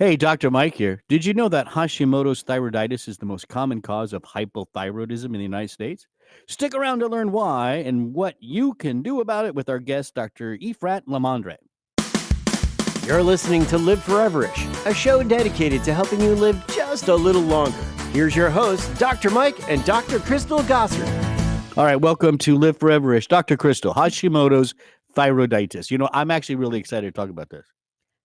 Hey, Dr. Mike here. Did you know that Hashimoto's thyroiditis is the most common cause of hypothyroidism in the United States? Stick around to learn why and what you can do about it with our guest, Dr. Efrat LaMandre. You're listening to Live Foreverish, a show dedicated to helping you live just a little longer. Here's your hosts, Dr. Mike and Dr. Crystal Gossard. All right, welcome to Live Foreverish. Dr. Crystal, Hashimoto's thyroiditis. I'm actually really excited to talk about this.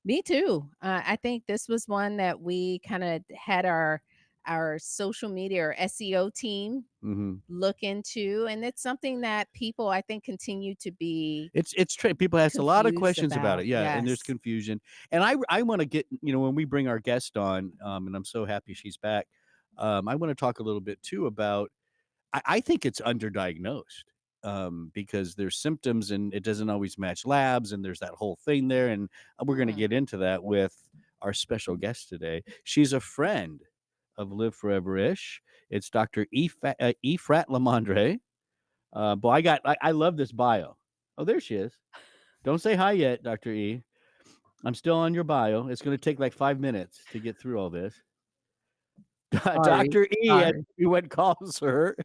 Me too. I think this was one that we kind of had our social media or SEO team Mm-hmm. look into, and it's something that people I think continue to be People ask a lot of confused questions about about. it. Yeah, and there's Yes. confusion. And I want to get, when we bring our guest on, and I'm so happy she's back. I want to talk a little bit too about I think it's underdiagnosed because there's symptoms and it doesn't always match labs, and there's that whole thing there. And we're going to Mm. get into that with our special guest today. She's a friend of Live Foreverish. It's Dr. Efrat LaMandre. Boy, I love this bio. Oh, there she is. Don't say hi yet, Dr. E. I'm still on your bio. It's going to take like 5 minutes to get through all this. Sorry, Dr. E, as sorry. everyone calls her,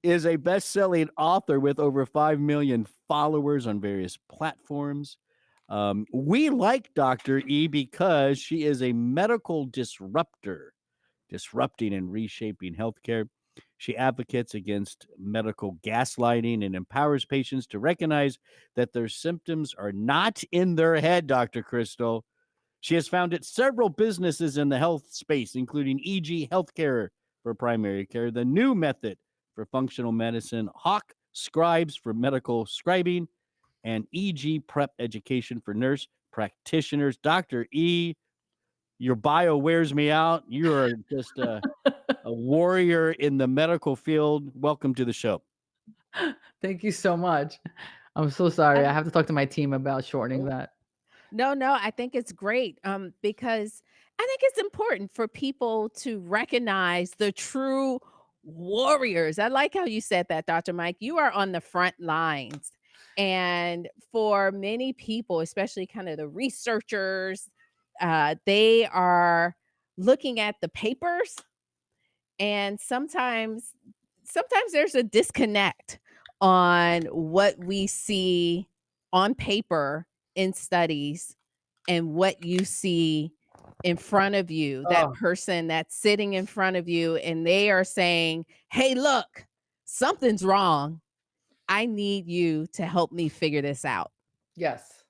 is a best-selling author with over 5 million followers on various platforms. We like Dr. E because she is a medical disruptor, disrupting and reshaping healthcare. She advocates against medical gaslighting and empowers patients to recognize that their symptoms are not in their head, Dr. Crystal. She has founded several businesses in the health space, including EG Healthcare for primary care, the New Method for functional medicine, Hawk Scribes for medical scribing, and EG Prep Education for nurse practitioners. Dr. E, your bio wears me out. You are just a warrior in the medical field. Welcome to the show. Thank you so much. I'm so sorry. I I, have to talk to my team about shortening oh, that. no, I think it's great because I think it's important for people to recognize the true warriors. I like how you said that, Dr. Mike. You are on the front lines. And for many people, especially kind of the researchers, they are looking at the papers, and sometimes there's a disconnect on what we see on paper in studies and what you see in front of you, that Oh, person that's sitting in front of you, and they are saying, hey, look, something's wrong. I need you to help me figure this out. yes,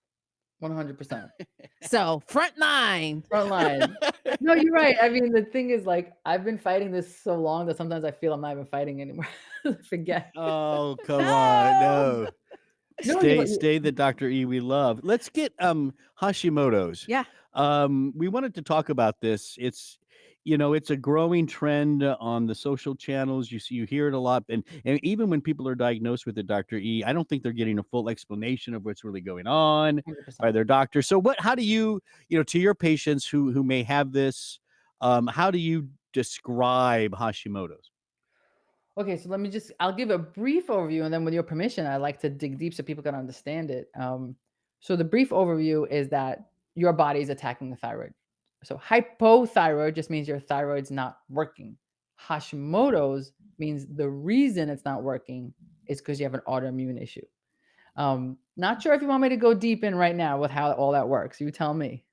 100%. So front line. Front line. No, you're right. I mean, the thing is, like, I've been fighting this so long that sometimes I feel I'm not even fighting anymore. Forget. Oh, come on. No. No. No, Stay the Dr. E we love. Let's get Hashimoto's. Yeah. We wanted to talk about this. It's a growing trend on the social channels. You hear it a lot, and even when people are diagnosed with it, Dr. E, I don't think they're getting a full explanation of what's really going on by 100%. their doctor. So how do you, to your patients who may have this, how do you describe Hashimoto's? Okay, so I'll give a brief overview, and then with your permission, I'd like to dig deep so people can understand it. So the brief overview is that your body is attacking the thyroid. So hypothyroid just means your thyroid's not working. Hashimoto's means the reason it's not working is because you have an autoimmune issue. Not sure if you want me to go deep in right now with how all that works. You tell me.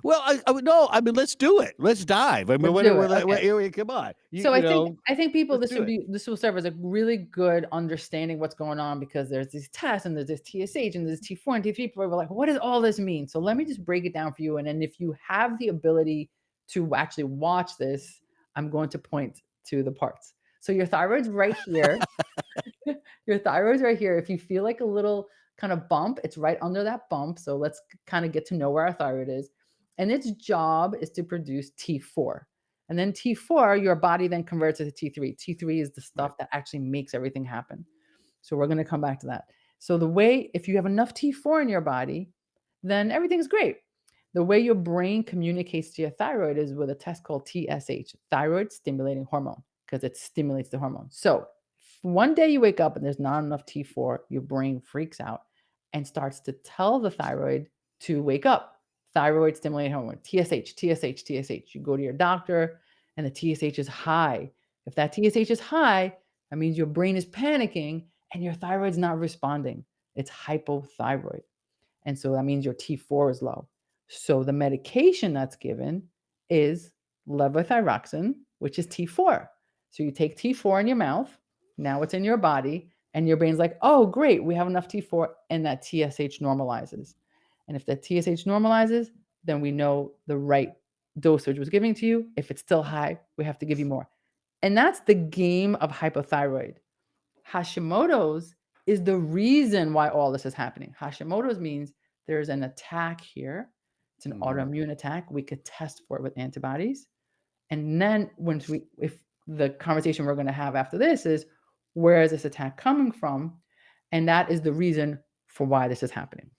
Well, no, I mean, let's do it. Let's dive. I mean, Let's do it. Okay. come on. So I think people let's do it. this will serve as a really good understanding what's going on, because there's these tests and there's this TSH and there's T4 and T3. People are like, what does all this mean? So let me just break it down for you. And then if you have the ability to actually watch this, I'm going to point to the parts. So your thyroid's right here. Your thyroid's right here. If you feel like a little kind of bump, it's right under that bump. So let's kind of get to know where our thyroid is. And its job is to produce T4. And then T4, your body then converts it to T3. T3 is the stuff that actually makes everything happen. So we're going to come back to that. So if you have enough T4 in your body, then everything's great. The way your brain communicates to your thyroid is with a test called TSH, thyroid stimulating hormone, because it stimulates the hormone. So if one day you wake up and there's not enough T4, your brain freaks out and starts to tell the thyroid to wake up. thyroid stimulating hormone, TSH, TSH, TSH. You go to your doctor and the TSH is high. If that TSH is high, that means your brain is panicking and your thyroid's not responding. It's hypothyroid. And so that means your T4 is low. So the medication that's given is levothyroxine, which is T4. So you take T4 in your mouth, now it's in your body, and your brain's like, oh, great, we have enough T4, and that TSH normalizes. And if the TSH normalizes, then we know the right dosage was given to you. If it's still high, we have to give you more. And that's the game of hypothyroid. Hashimoto's is the reason why all this is happening. Hashimoto's means there's an attack here. It's an autoimmune attack. We could test for it with antibodies. And then if the conversation we're going to have after this is, where is this attack coming from? And that is the reason for why this is happening.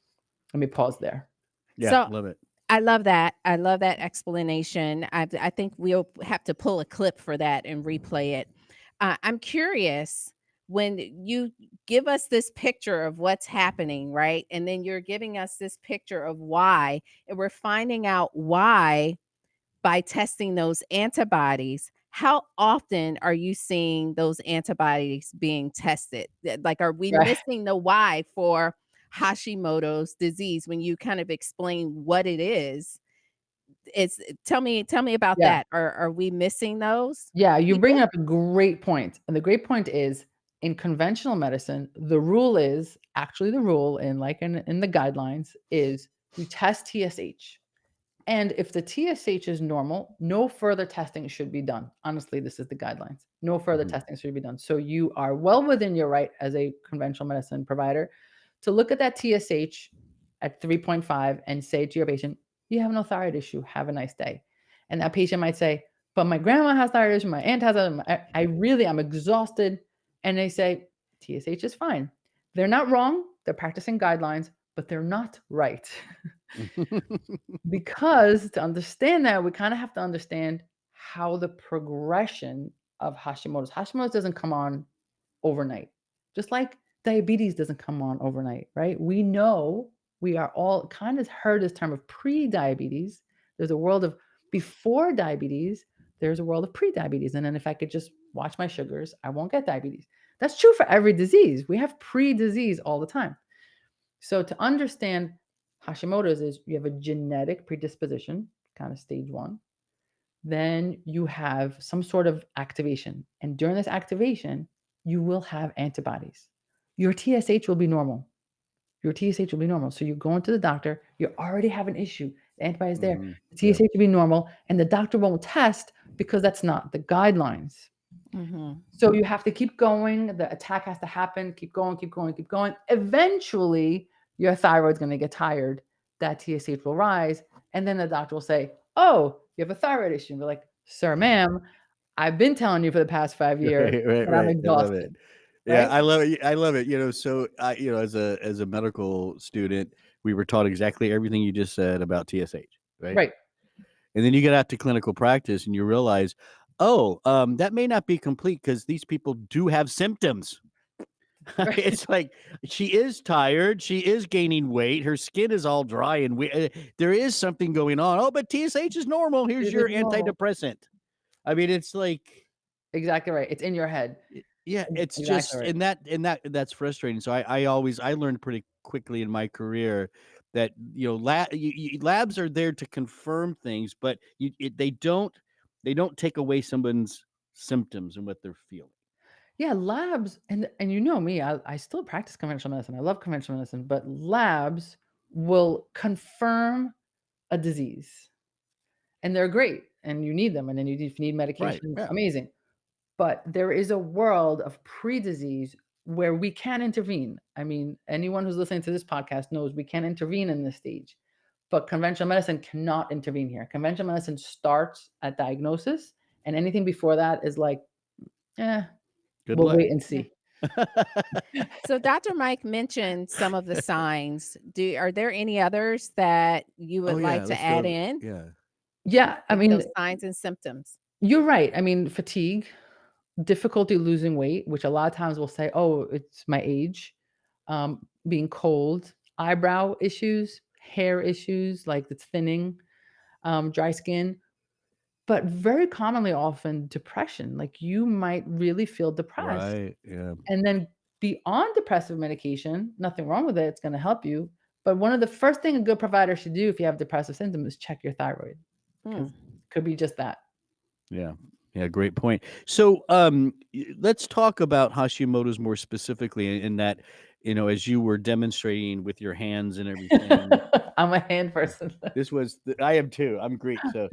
Let me pause there. Yeah, So love it. I love that. I love that explanation. I think we'll have to pull a clip for that and replay it. I'm curious, when you give us this picture of what's happening, right? And then you're giving us this picture of why, and we're finding out why by testing those antibodies. How often are you seeing those antibodies being tested? Like, are we Right. missing the why for Hashimoto's disease when you kind of explain what it is? It's tell me about Yeah. that. Are we missing those? Yeah, you bring people? up a great point. And the great point is, in conventional medicine, the rule is actually the rule in the guidelines is you test TSH. And if the TSH is normal, no further testing should be done. Honestly, this is the guidelines. No further testing should be done. So you are well within your right as a conventional medicine provider to look at that TSH at 3.5 and say to your patient, you have no thyroid issue. Have a nice day. And that patient might say, but my grandma has thyroid issue. My aunt has it. I'm exhausted. And they say, TSH is fine. They're not wrong. They're practicing guidelines, but they're not right. Because to understand that, we kind of have to understand how the progression of Hashimoto's doesn't come on overnight. Just like diabetes doesn't come on overnight, right? We know we are all kind of heard this term of pre-diabetes. There's a world of before diabetes, there's a world of pre-diabetes. And then if I could just watch my sugars, I won't get diabetes. That's true for every disease. We have pre-disease all the time. So to understand Hashimoto's is you have a genetic predisposition, kind of stage 1. Then you have some sort of activation. And during this activation, you will have antibodies. Your TSH will be normal. So you go into the doctor, you already have an issue. The antibody is there. The TSH will be normal, and the doctor won't test because that's not the guidelines. So you have to keep going. The attack has to happen. Keep going. Eventually, your thyroid's going to get tired. That TSH will rise. And then the doctor will say, oh, you have a thyroid issue. And we're like, sir, ma'am, I've been telling you for the past 5 years that I'm I love exhausted. it. Yeah, Right? I love it. I love it. So as a medical student, we were taught exactly everything you just said about TSH, right? Right. And then you get out to clinical practice and you realize, that may not be complete because these people do have symptoms. It's like she is tired, she is gaining weight, her skin is all dry, and there is something going on. Oh, but TSH is normal. Here's TSH your is normal. antidepressant. I mean, it's like Exactly right. It's in your head. yeah, it's Exactly just right. that's frustrating. So I learned pretty quickly in my career that labs are there to confirm things, but they don't take away someone's symptoms and what they're feeling. Yeah, labs, and you know me, I still practice conventional medicine. I love conventional medicine, but labs will confirm a disease. And they're great, and you need them, and then if you need medication, Yeah. amazing. But there is a world of pre-disease where we can intervene. I mean, anyone who's listening to this podcast knows we can intervene in this stage. But conventional medicine cannot intervene here. Conventional medicine starts at diagnosis, and anything before that is like, Good we'll luck. wait and see. So Dr. Mike mentioned some of the signs. Are there any others that you would like to let's add go. in? Yeah. Yeah, I Like mean, those signs and symptoms. you're right. I mean, fatigue, difficulty losing weight, which a lot of times we'll say, oh, it's my age, being cold, eyebrow issues. hair issues like the thinning, dry skin, but very commonly often depression. Like you might really feel depressed. Right. Yeah. And then be on depressive medication, nothing wrong with it. It's going to help you. But one of the first thing a good provider should do if you have depressive symptoms is check your thyroid because Mm. it could be just that. Yeah. Yeah. Great point. So, let's talk about Hashimoto's more specifically in that, as you were demonstrating with your hands and everything. I'm a hand person. I am too. I'm Greek, so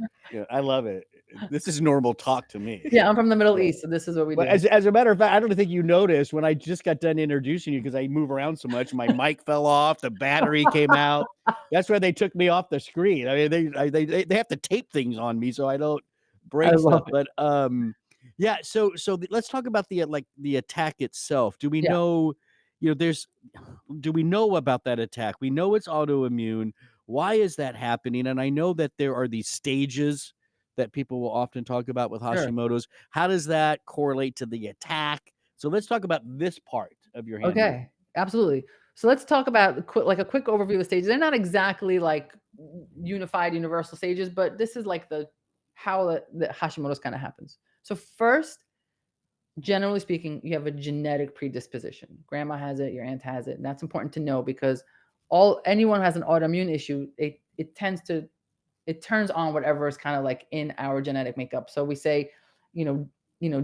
I love it. This is normal talk to me. Yeah, I'm from the Middle Yeah. East, so this is what we But do. as a matter of fact, I don't think you noticed when I just got done introducing you because I move around so much. My mic fell off, the battery came out. That's why they took me off the screen. I mean, they have to tape things on me so I don't I break stuff. love it. But yeah. So let's talk about the attack itself. Do we Yeah. know? Do we know about that attack? We know it's autoimmune. Why is that happening? And I know that there are these stages that people will often talk about with Sure. Hashimoto's. How does that correlate to the attack? So let's talk about this part of your hand. Okay, absolutely. So let's talk about a quick overview of stages. They're not exactly like unified universal stages, but this is like how the Hashimoto's kind of happens. So first, generally speaking, you have a genetic predisposition. Grandma has it, your aunt has it, and that's important to know because anyone who has an autoimmune issue, it turns on whatever is kind of like in our genetic makeup. So we say,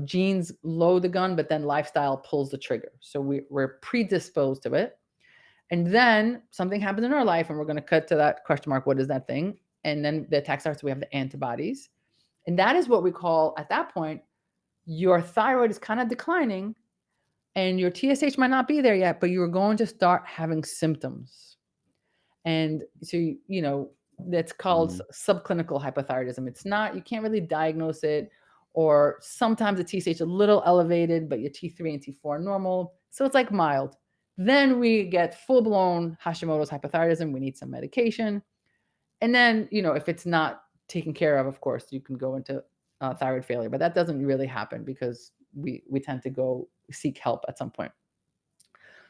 genes load the gun, but then lifestyle pulls the trigger. So we're predisposed to it. And then something happens in our life, and we're going to cut to that question mark. What is that thing? And then the attack starts. We have the antibodies. And that is what we call, at that point, your thyroid is kind of declining and your TSH might not be there yet, but you're going to start having symptoms. And so, that's called subclinical hypothyroidism. It's not, you can't really diagnose it, or sometimes the TSH is a little elevated, but your T3 and T4 are normal. So it's like mild. Then we get full-blown Hashimoto's hypothyroidism. We need some medication. And then, if it's not taken care of course, you can go into thyroid failure, but that doesn't really happen because we tend to go seek help at some point.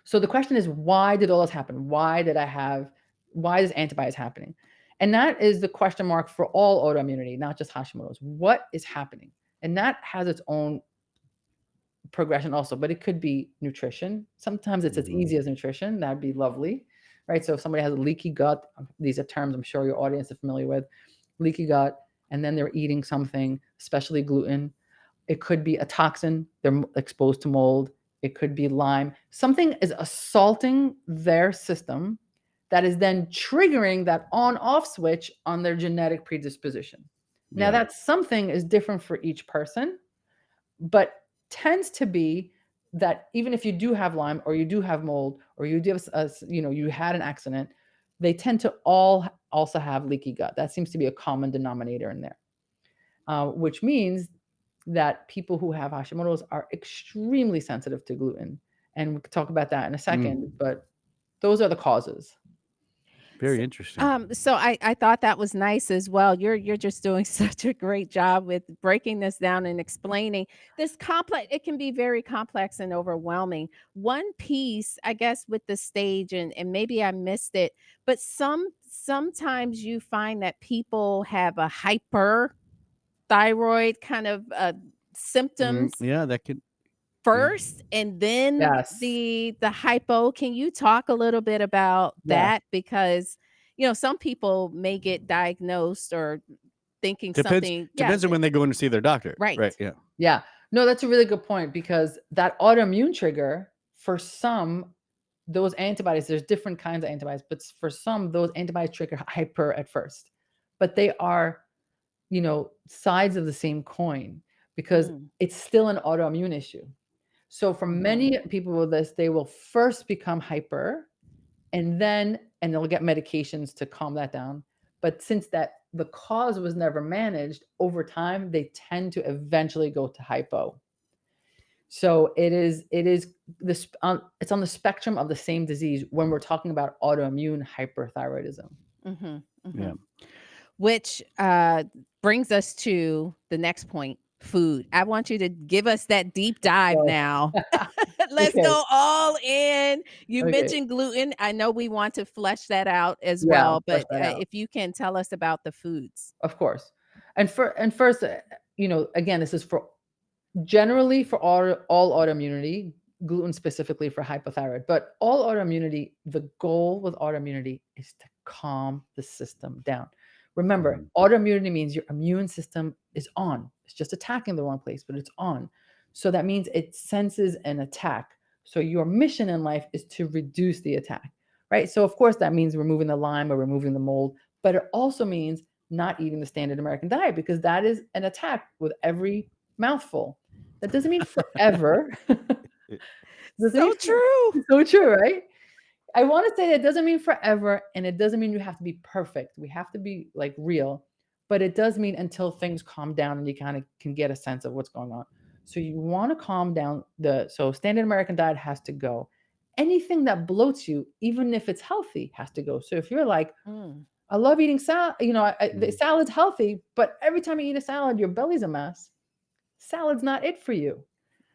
So the question is, why did all this happen? Why is antibodies happening? And that is the question mark for all autoimmunity, not just Hashimoto's. What is happening? And that has its own progression also, but it could be nutrition. Sometimes it's as easy as nutrition. That'd be lovely, right? So if somebody has a leaky gut, these are terms I'm sure your audience is familiar with, leaky gut, and then they're eating something, especially gluten. It could be a toxin. They're exposed to mold. It could be Lyme. Something is assaulting their system that is then triggering that on-off switch on their genetic predisposition. Now, that something is different for each person, but tends to be that even if you do have Lyme or you do have mold or you do have, you had an accident, they tend to all also have leaky gut. That seems to be a common denominator in there, which means that people who have Hashimoto's are extremely sensitive to gluten. And we could talk about that in a second, but those are the causes. Very interesting. So I thought that was nice as well. You're just doing such a great job with breaking this down and explaining this complex. It can be very complex and overwhelming. One piece, I guess, with the stage, and maybe I missed it, but sometimes you find that people have a hyperthyroid kind of symptoms Yeah, that could. first, and then Yes. the hypo. Can you talk a little bit about that? Because some people may get diagnosed or thinking something. Depends on when they go in to see their doctor. Right. Right. Yeah. Yeah. No, that's a really good point because that autoimmune trigger, for some, those antibodies, there's different kinds of antibodies, but for some, those antibodies trigger hyper at first. But they are, sides of the same coin because it's still an autoimmune issue. So for many people with this, they will first become hyper and they'll get medications to calm that down. But since the cause was never managed, over time, they tend to eventually go to hypo. So it's on the spectrum of the same disease when we're talking about autoimmune hyperthyroidism. Mm-hmm, mm-hmm. Yeah. Which brings us to the next point, Food. I want you to give us that deep dive So, now. Let's okay, go all in. You okay, mentioned gluten. I know we want to flesh that out as yeah, well, flesh but that out. if you can tell us about the foods. Of course. And first, again, this is for generally for all autoimmunity, gluten specifically for hypothyroid, but all autoimmunity, the goal with autoimmunity is to calm the system down. Remember, Mhm. autoimmunity means your immune system is on. It's just attacking the wrong place, but it's on. So that means it senses an attack. So your mission in life is to reduce the attack, right? So of course that means removing the Lyme or removing the mold, but it also means not eating the standard American diet because that is an attack with every mouthful. That doesn't mean forever. Doesn't mean So true. so true, right? I want to say that it doesn't mean forever, and it doesn't mean you have to be perfect. We have to be like real, but it does mean until things calm down and you kind of can get a sense of what's going on. So you want to calm down so standard American diet has to go. Anything that bloats you, even if it's healthy, has to go. So if you're like, Mm. I love eating salad, the Mhm. salad's healthy, but every time you eat a salad, your belly's a mess. Salad's not it for you,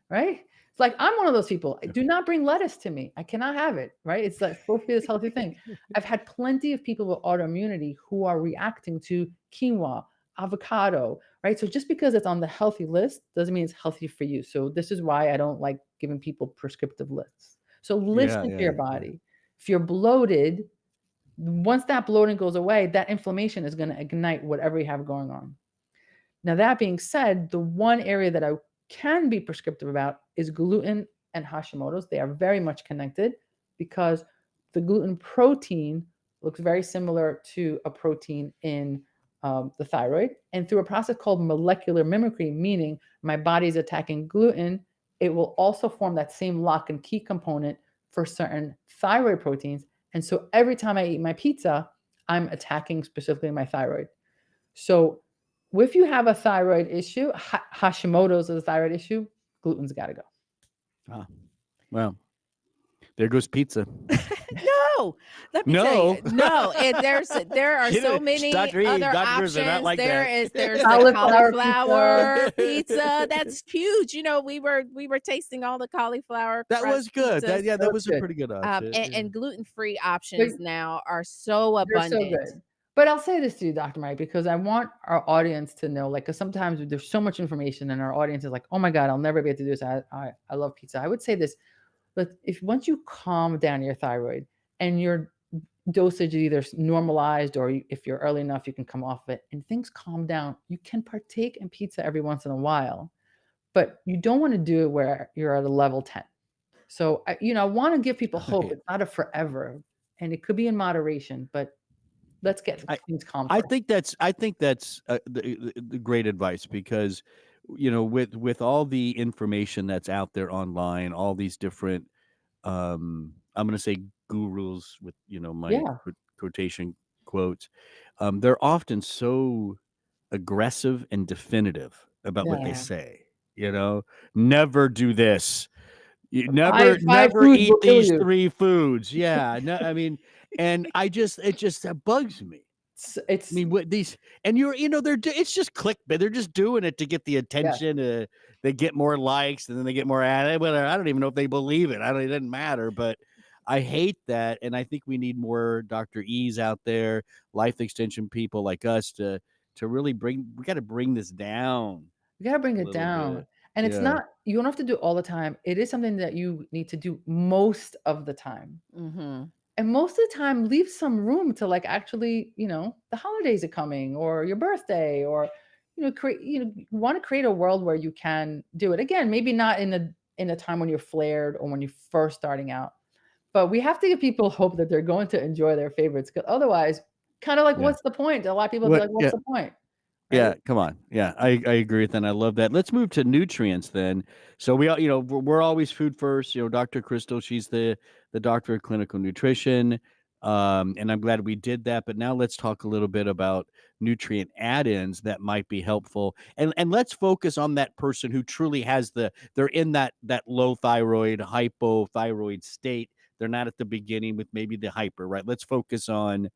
right? It's like I'm one of those people. Do not bring lettuce to me. I cannot have it, right? It's like supposed to be this healthy thing. I've had plenty of people with autoimmunity who are reacting to quinoa, avocado, right? So just because it's on the healthy list doesn't mean it's healthy for you. So this is why I don't like giving people prescriptive lists. So Yeah, listen to yeah, your body. If you're bloated, once that bloating goes away, that inflammation is going to ignite whatever you have going on. Now, that being said, the one area that I can be prescriptive about is gluten and Hashimoto's. They are very much connected because the gluten protein looks very similar to a protein in the thyroid. And through a process called molecular mimicry, meaning my body's attacking gluten, it will also form that same lock and key component for certain thyroid proteins. And so every time I eat my pizza, I'm attacking specifically my thyroid. So if you have a thyroid issue, Hashimoto's is a thyroid issue, gluten's got to go. Ah, well, there goes pizza. No, let me tell you, No, no, there are you know, so many Dr. E, other Dr. Chris are not options. like that. There's the Cauliflower pizza. cauliflower pizza. That's huge. We were tasting all the cauliflower That was crust good. pizzas. That That's was a good. pretty good option. And, Yeah. and gluten-free But options now are so they're so abundant. good. But I'll say this to you, Dr. Mike, because I want our audience to know, like, because sometimes there's so much information and our audience is like, oh my God, I'll never be able to do this. I love pizza. I would say this, but if once you calm down your thyroid and your dosage is either normalized or if you're early enough, you can come off of it and things calm down, you can partake in pizza every once in a while, but you don't want to do it where you're at a level 10. So, I want to give people hope. Right. It's not a forever and it could be in moderation, but let's get I things calm I first. think that's the great advice because with all the information that's out there online, all these different I'm going to say gurus with my Yeah. quotation quotes, they're often so aggressive and definitive about what they Yeah. say. You know, never do this. You Five never foods eat will kill these you. 3 foods. Yeah, no, I mean, and it just that bugs me. I It's mean, what these and it's just clickbait. They're just doing it to get the yeah, attention. They get more likes, and then they get more ad. Well, I don't even know if they believe it. I don't. It doesn't matter. But I hate that, and I think we need more Dr. E's out there, life extension people like us to really bring. We got to bring this down you gotta bring a it little down. bit. And it's Yeah. not you don't have to do it all the time. It is something that you need to do most of the time. Hmm. And most of the time, leave some room to like actually, the holidays are coming or your birthday or create, you want to create a world where you can do it. Again, maybe not in a time when you're flared or when you're first starting out. But we have to give people hope that they're going to enjoy their favorites. Because otherwise, kind of like, Yeah. what's the point? A lot of people be What? like, what's Yeah. the point? Right? Yeah, come on. Yeah, I agree with that. And I love that. Let's move to nutrients then. So we all, we're always food first. Dr. Crystal, she's the doctor of clinical nutrition, and I'm glad we did that. But now let's talk a little bit about nutrient add-ins that might be helpful, and let's focus on that person who truly has they're in that low thyroid, hypothyroid state. They're not at the beginning with maybe the hyper, right? Let's focus on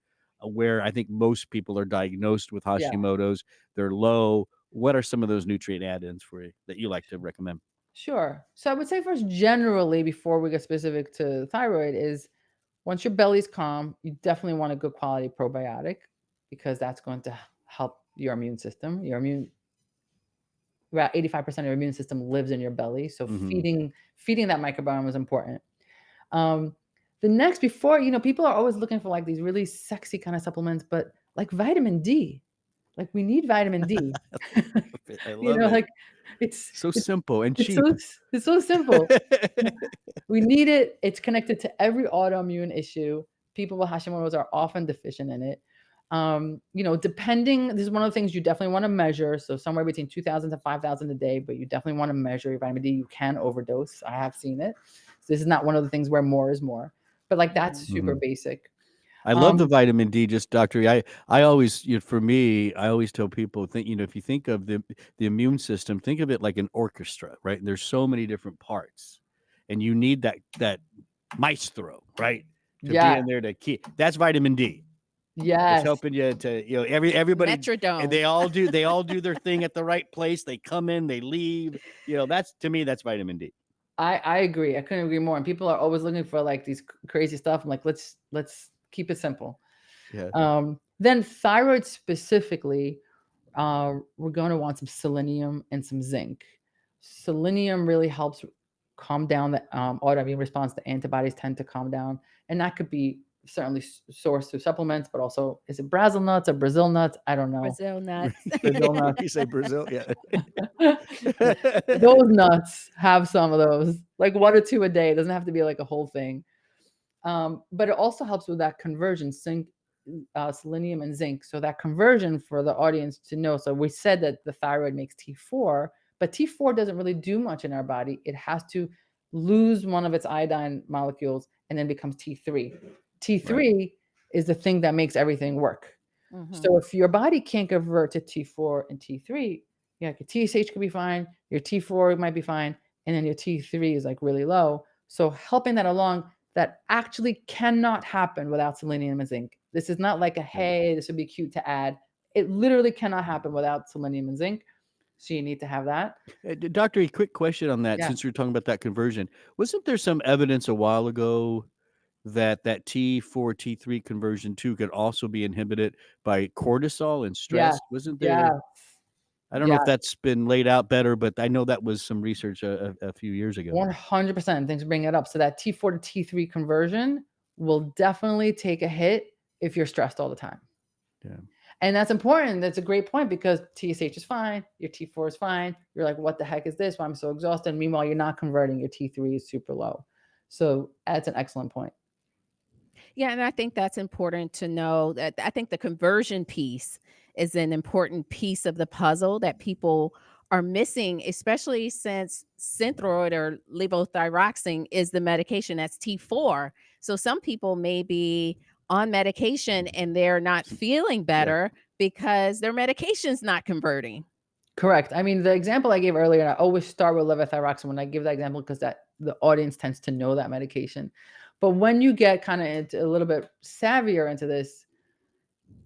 where I think most people are diagnosed with Yeah. Hashimoto's. They're low. what are some of those nutrient add-ins for you that you like to recommend? Sure. So I would say first, generally, before we get specific to thyroid, is once your belly's calm, you definitely want a good quality probiotic because that's going to help your immune system. About 85% of your immune system lives in your belly. So feeding that microbiome is important. The next, before, people are always looking for like these really sexy kind of supplements, but like vitamin D, like we need vitamin D. I love it. Like it's so simple and it's cheap. it's so simple. We need it. It's connected to every autoimmune issue. People with Hashimoto's are often deficient in it. Depending, this is one of the things you definitely want to measure. So somewhere between 2,000 to 5,000 a day, but you definitely want to measure your vitamin D. You can overdose. I have seen it. So this is not one of the things where more is more, but like that's super basic. I love the vitamin D. Just Dr. I always, for me, I always tell people, if you think of the immune system, think of it like an orchestra, right? And there's so many different parts, and you need that maestro, right, to be in there to keep. That's vitamin D. Yes, it's helping you to everybody. Metrodome. And they all do their thing at the right place. They come in, they leave. That's, to me, that's vitamin D. I agree. I couldn't agree more. And people are always looking for like these crazy stuff. I'm like, let's keep it simple. Yeah. Then thyroid specifically, we're going to want some selenium and some zinc. Selenium really helps calm down the autoimmune response. The antibodies tend to calm down, and that could be certainly sourced through supplements, but also, is it Brazil nuts or Brazil nuts? I don't know. Brazil nuts. Brazil nuts. You say Brazil, yeah. Those nuts have some of those, like 1 or 2 a day. It doesn't have to be like a whole thing. But it also helps with that conversion, selenium and zinc. So that conversion for the audience to know. So we said that the thyroid makes T4, but T4 doesn't really do much in our body. It has to lose one of its iodine molecules and then becomes T3. T3 is the thing that makes everything work. So if your body can't convert to T4 and T3, your TSH could be fine, your T4 might be fine, and then your T3 is like really low. So helping that along, that actually cannot happen without selenium and zinc. This is not like hey, this would be cute to add. It literally cannot happen without selenium and zinc. So you need to have that. Doctor, a quick question on that, since you're talking about that conversion. Wasn't there some evidence a while ago that T4, T3 conversion too could also be inhibited by cortisol and stress? Wasn't there? Yeah. I don't know if that's been laid out better, but I know that was some research a few years ago. 100%. Thanks for bringing it up. So that T4 to T3 conversion will definitely take a hit if you're stressed all the time. Yeah. And that's important. That's a great point because TSH is fine. Your T4 is fine. You're like, what the heck is this? Why I'm so exhausted. Meanwhile, you're not converting. Your T3 is super low. So that's an excellent point. Yeah, and I think that's important to know. That I think the conversion piece is an important piece of the puzzle that people are missing, especially since Synthroid or levothyroxine is the medication that's T4. So some people may be on medication and they're not feeling better because their medication's not converting. Correct. I mean, the example I gave earlier, and I always start with levothyroxine when I give that example because that the audience tends to know that medication. But when you get kind of a little bit savvier into this,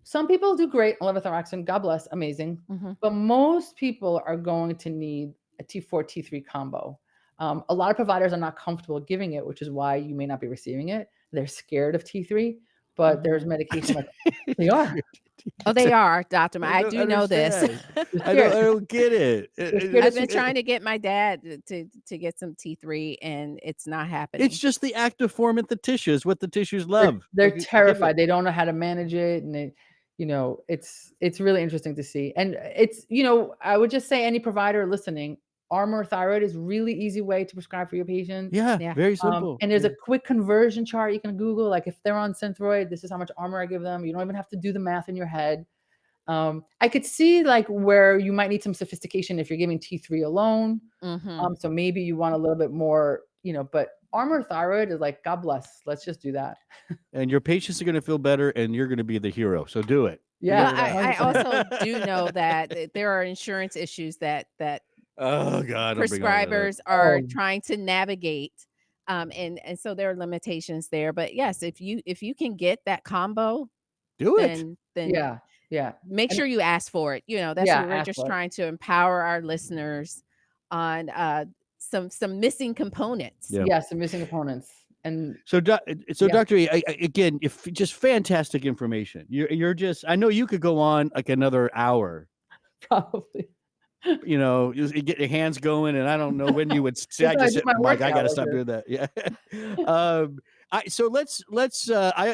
some people do great on levothyroxine. God bless, amazing. But most people are going to need a T4, T3 combo. A lot of providers are not comfortable giving it, which is why you may not be receiving it. They're scared of T3, but there's medication like they are. Oh, they are, Dr. I do know this. I don't get it. I've been trying to get my dad to get some T3 and it's not happening. It's just the active form at the tissues, what the tissues love. They're terrified. They don't know how to manage it. And it's really interesting to see. And it's, I would just say any provider listening, Armor Thyroid is really easy way to prescribe for your patient. Yeah. Very simple. And there's a quick conversion chart you can Google. Like if they're on Synthroid, this is how much Armor I give them. You don't even have to do the math in your head. I could see like where you might need some sophistication if you're giving T3 alone. So maybe you want a little bit more, but Armor Thyroid is like, God bless. Let's just do that. And your patients are going to feel better and you're going to be the hero. So do it. Yeah. Well, I also do know that there are insurance issues that oh God, prescribers are trying to navigate. And so there are limitations there. But yes, if you can get that combo, do it. Then yeah. Yeah. Make And sure you ask for it. You know, that's yeah, what we're ask just for it. trying to empower our listeners on some missing components. Yeah. Yes, the missing components. And So, yeah, Dr. E, again, if just fantastic information. You're just, I know you could go on like another hour, probably. you know, you get your hands going, and I don't know when you would say, That's I how I just do said, my Mike, I got workout to over stop here. doing that. Yeah. So let's,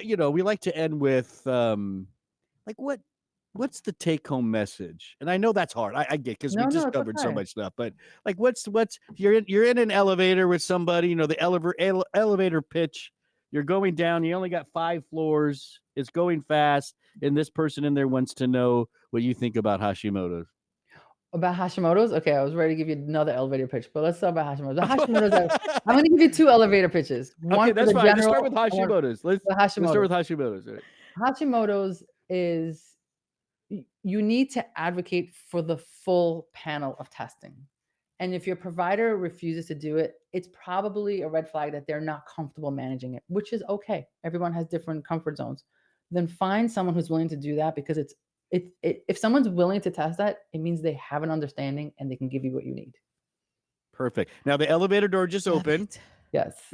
you know, we like to end with, like what's the take home message? And I know that's hard. I get, because we No, just it's covered so okay. much stuff, but like, what's you're in an elevator with somebody, you know, the elevator pitch, you're going down, you only got 5 floors, it's going fast, and this person in there wants to know what you think about Hashimoto's. About Hashimoto's? Okay, I was ready to give you another elevator pitch, but let's talk about Hashimoto's. The Hashimoto's, I'm going to give you 2 elevator pitches. One Okay, for that's the fine. Let's general, start with one Hashimoto's. Let's for start Hashimoto's. with Hashimoto's. All right. Hashimoto's is you need to advocate for the full panel of testing. And if your provider refuses to do it, it's probably a red flag that they're not comfortable managing it, which is okay. Everyone has different comfort zones. Then find someone who's willing to do that, because if someone's willing to test that, it means they have an understanding and they can give you what you need. Perfect. Now the elevator door just Love opened. it. Yes.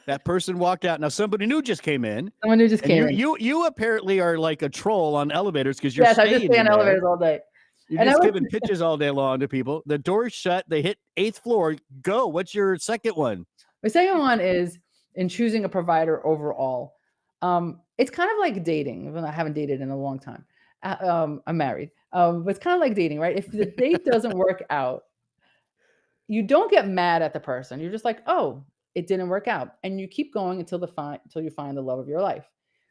That person walked out. Now somebody new just came in. Someone who just And came in. you apparently are like a troll on elevators, because you're Yes, I just staying stay in on there. elevators all day. You're And I just was giving pitches all day long to people. The door's shut. They hit 8th floor. Go. What's your second one? My second one is in choosing a provider overall. It's kind of like dating. Well, I haven't dated in a long time. I'm married. But it's kind of like dating, right? If the date doesn't work out, you don't get mad at the person. You're just like, oh, it didn't work out. And you keep going until you find the love of your life.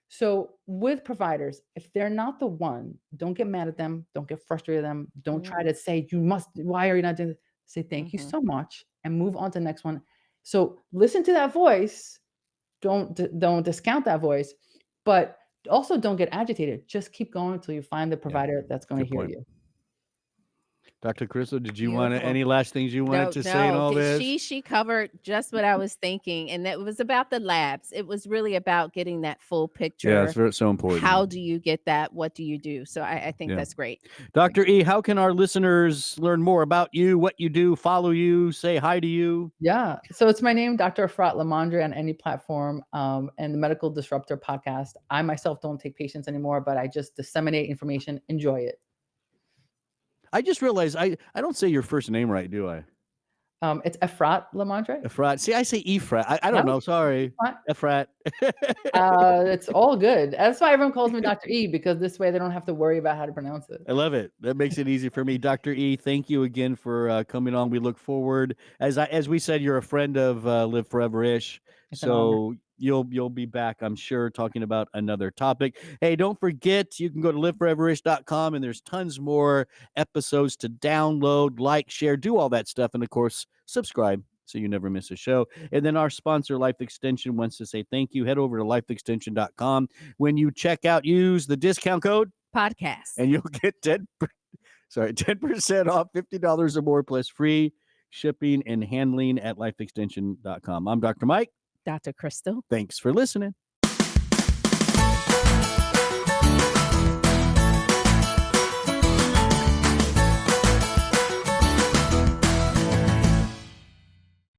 So with providers, if they're not the one, don't get mad at them. Don't get frustrated at them. Don't try to say, why are you not doing this? Say, thank you so much, and move on to the next one. So listen to that voice. Don't discount that voice, but also don't get agitated. Just keep going until you find the provider that's going to hear you. Dr. Crystal, did you want Beautiful. any last things you wanted to say in all this? She covered just what I was thinking, and that was about the labs. It was really about getting that full picture. Yeah, it's so important. How do you get that? What do you do? So I think that's great. Dr. E, how can our listeners learn more about you, what you do, follow you, say hi to you? Yeah. So it's my name, Dr. Efrat LaMandre, on any platform, and the Medical Disruptor podcast. I myself don't take patients anymore, but I just disseminate information. Enjoy it. I just realized I don't say your first name right, do I? It's Efrat LaMandre. Efrat. See, I say Efrat. I don't know. Sorry. Efrat. It's all good. That's why everyone calls me Dr. E, because this way they don't have to worry about how to pronounce it. I love it. That makes it easy for me. Dr. E, thank you again for coming on. We look forward, as we said, you're a friend of Live Foreverish, so you'll be back, I'm sure, talking about another topic. Hey, don't forget, you can go to liveforeverish.com, and there's tons more episodes to download, like, share, do all that stuff, and of course, subscribe so you never miss a show. And then our sponsor, Life Extension, wants to say thank you. Head over to lifeextension.com. When you check out, use the discount code podcast, and you'll get 10% off, $50 or more, plus free shipping and handling at lifeextension.com. I'm Dr. Mike. Dr. Crystal. Thanks for listening.